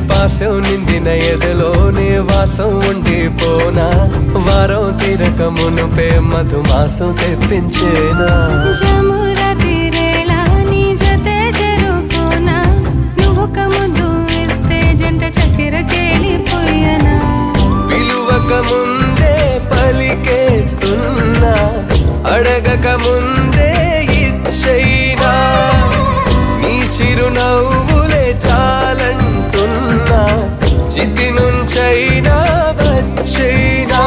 పాసం నిండిన ఎదలోనే వాసం ఉండిపోనా వారం తీరక మునుపే మధుమాసం తెప్పించేనా జమురా తీరేలా నీ జతే జరుకోనా నువ్వొక ముద్దు ఇస్తే జంట చక్కెర కేళిపోయనా పిలువక ముందే పలికేస్తున్నా అడగక ముందే ఇచ్చైనా నీ చిరునవ్వులే చాలంటున్నా చితి నుంచైనా వచ్చైనా